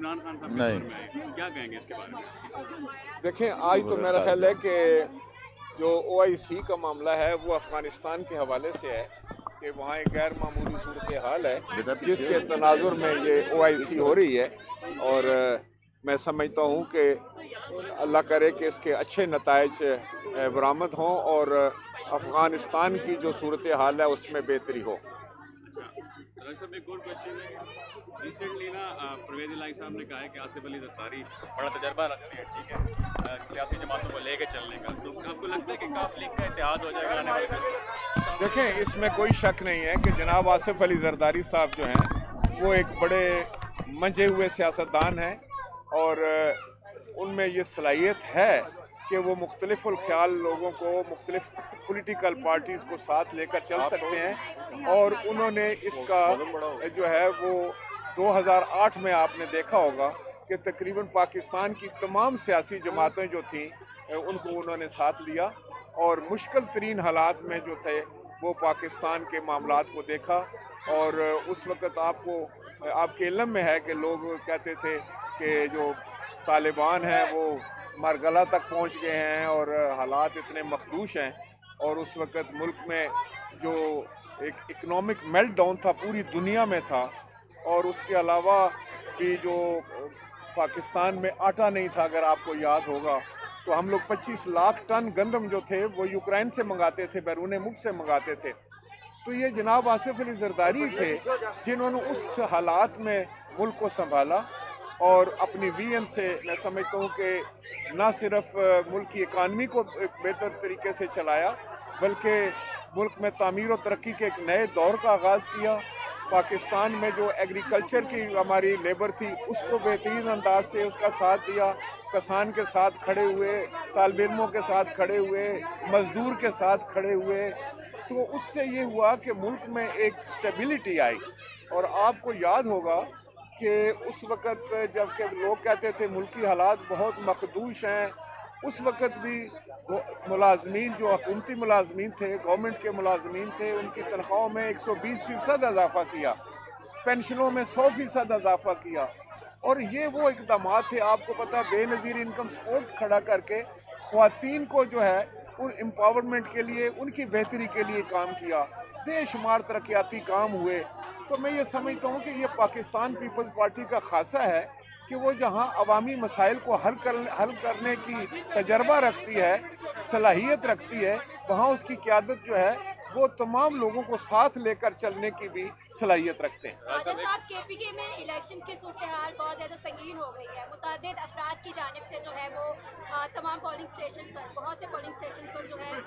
इमरान खान साहब नहीं। में आए, क्या कहेंगे इसके बारे में? देखें, आज तो मेरा ख्याल है कि जो OIC का मामला है वो अफगानिस्तान के हवाले से है कि वहाँ एक गैर मामूली सूरत हाल है जिसके तनाजुर में ये OIC हो रही है। और मैं समझता हूँ कि अल्लाह करे कि इसके अच्छे नताइज बरामद हों और अफगानिस्तान की जो सूरत हाल है उसमें बेहतरी हो। साहब एक और क्वेश्चन है, रिसेंटली ना परवेज इलाही साहब ने कहा है कि आसिफ अली ज़रदारी बड़ा तजर्बा रखते हैं, ठीक है, सियासी जमातों को लेके चलने का, तो आपको लगता है कि काफ लीग का इत्तेहाद हो जाएगा आने वाले दिन? देखें, इसमें कोई शक नहीं है कि जनाब आसिफ अली ज़रदारी साहब जो हैं वो एक बड़े मंझे हुए सियासतदान हैं और उनमें ये सलाहियत है कि वो मुख्तलिफ ख्याल लोगों को मुख्तलिफ पॉलिटिकल पार्टीज़ को साथ लेकर चल सकते हैं। और उन्होंने इसका जो है वो 2008 में आपने देखा होगा कि तकरीबन पाकिस्तान की तमाम सियासी जमातें जो थीं उनको उन्होंने साथ लिया और मुश्किल तरीन हालात में जो थे वो पाकिस्तान के मामलात को देखा। और उस वक़्त आपके इल्म में है कि लोग कहते थे कि जो तालिबान हैं वो मरगला तक पहुंच गए हैं और हालात इतने मखदूश हैं। और उस वक़्त मुल्क में जो एक इकनॉमिक मेल्टडाउन था पूरी दुनिया में था। और उसके अलावा भी जो पाकिस्तान में आटा नहीं था, अगर आपको याद होगा, तो हम लोग 25 लाख टन गंदम जो थे वो यूक्रेन से मंगाते थे, बैरून मुल्क से मंगाते थे। तो ये जनाब आसिफ अली ज़रदारी थे जिन्होंने उस हालात में मुल्क को संभाला और अपनी VN से मैं समझता हूँ कि ना सिर्फ मुल्क की इकानमी को एक बेहतर तरीके से चलाया बल्कि मुल्क में तामीर और तरक्की के एक नए दौर का आगाज़ किया। पाकिस्तान में जो एग्रीकल्चर की हमारी लेबर थी उसको बेहतरीन अंदाज से उसका साथ दिया, किसान के साथ खड़े हुए, तालिब इल्मों के साथ खड़े हुए, मज़दूर के साथ खड़े हुए। तो उससे ये हुआ कि मुल्क में एक स्टेबिलिटी आई। और आपको याद होगा कि उस वक़्त जबकि लोग कहते थे मुल्की हालात बहुत मखदूश हैं, उस वक़्त भी मुलाजमीन जो हुकूमती मुलाजमीन थे, गवर्नमेंट के मुलाजमीन थे, उनकी तनख्वाहों में 120% इजाफ़ा किया, पेंशनों में 100% इजाफ़ा किया। और ये वो इक़दामात थे, आपको पता है, बेनज़ीर इनकम सपोर्ट खड़ा करके ख़वातीन को जो है उन एम्पावरमेंट के लिए, उनकी बेहतरी के लिए काम किया, बेशुमार तरक्याती काम हुए। तो मैं ये समझता हूँ कि ये पाकिस्तान पीपल्स पार्टी का खासा है कि वो जहाँ अवामी मसाइल को हल करने की तजर्बा रखती है, सलाहियत रखती है, वहाँ उसकी क़यादत जो है वो तमाम लोगों को साथ लेकर चलने की भी सलाहियत रखते हैं। राजा साहब, KPK में इलेक्शन की सूरत-ए-हाल बहुत ज़्यादा संगीन हो गई है। मुतअद्दिद अफराद की जानिब से जो है वो तमाम पोलिंग स्टेशन पर, बहुत से पोलिंग स्टेशन पर जो है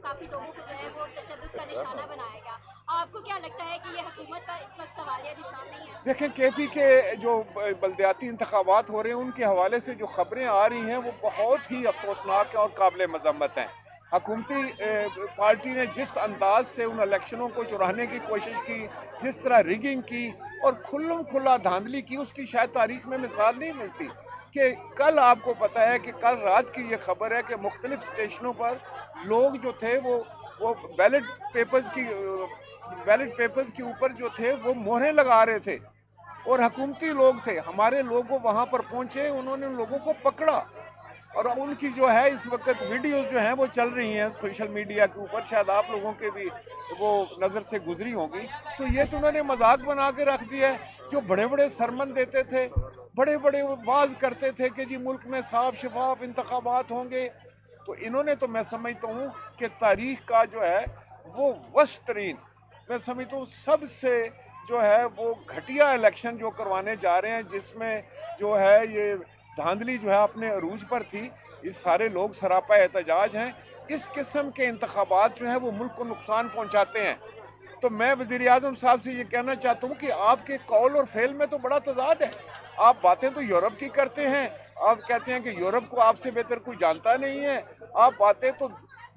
काफ़ी लोगों को जो है वो तशद्दुद का निशाना बनाया गया। आपको क्या लगता है कि ये हुकूमत पर इस वक्त सवालिया निशान नहीं है? देखें, KPK जो बल्दियाती इंतखाबात हो रहे हैं उनके हवाले से जो खबरें आ रही हैं वो बहुत ही अफसोसनाक हैं और काबिल मजम्मत हैं। हुकूमती पार्टी ने जिस अंदाज से उन इलेक्शनों को चुराने की कोशिश की, जिस तरह रिगिंग की और खुल्लम खुल्ला धांधली की, उसकी शायद तारीख में मिसाल नहीं मिलती। कि कल आपको पता है कि कल रात की ये खबर है कि मुख्तलिफ स्टेशनों पर लोग जो थे वो बैलेट पेपर्स के ऊपर जो थे वो मोहरें लगा रहे थे और हुकूमती लोग थे। हमारे लोग वहाँ पर पहुँचे, उन्होंने उन लोगों को पकड़ा और उनकी जो है इस वक्त वीडियोस जो हैं वो चल रही हैं सोशल मीडिया के ऊपर, शायद आप लोगों के भी वो नज़र से गुजरी होंगी। तो ये तो उन्होंने मजाक बना के रख दिया है। जो बड़े बड़े सरमन देते थे, बड़े बड़े वाज करते थे कि जी मुल्क में साफ शफाफ इंतखाबात होंगे, तो इन्होंने तो मैं समझता हूँ कि तारीख का जो है वो वर्स्ट तरीन, मैं समझता हूँ सबसे जो है वो घटिया इलेक्शन जो करवाने जा रहे हैं, जिसमें जो है ये धांधली जो है अपने अरूज पर थी। ये सारे लोग सरापा एहतजाज हैं। इस किस्म के इंतखाबात जो हैं वो मुल्क को नुकसान पहुंचाते हैं। तो मैं वज़ीर आज़म साहब से ये कहना चाहता हूँ कि आपके कौल और फेल में तो बड़ा तजाद है। आप बातें तो यूरोप की करते हैं, आप कहते हैं कि यूरोप को आपसे बेहतर कोई जानता नहीं है, आप बातें तो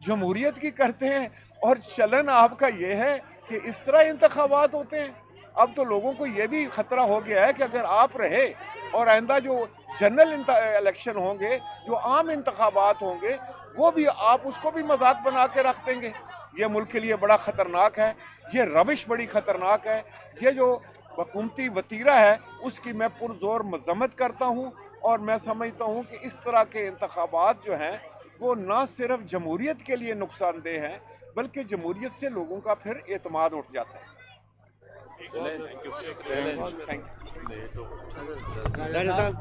जमहूरियत की करते हैं और चलन आपका ये है कि इस तरह इंतखाबात होते हैं। अब तो लोगों को ये भी खतरा हो गया है कि अगर आप रहे और आइंदा जो जनरल इलेक्शन होंगे, जो आम इंतखाबात होंगे, वो भी आप उसको भी मजाक बना के रख देंगे। ये मुल्क के लिए बड़ा ख़तरनाक है, ये रविश बड़ी ख़तरनाक है। ये जो हुकूमती वतीरा है, उसकी मैं पुरजोर मजम्मत करता हूँ। और मैं समझता हूँ कि इस तरह के इंतखाबात जो हैं वो ना सिर्फ जमहूरियत के लिए नुकसानदेह हैं, बल्कि जमहूरियत से लोगों का फिर एतमाद उठ जाता है। Thank you. Thank you. राजा साहब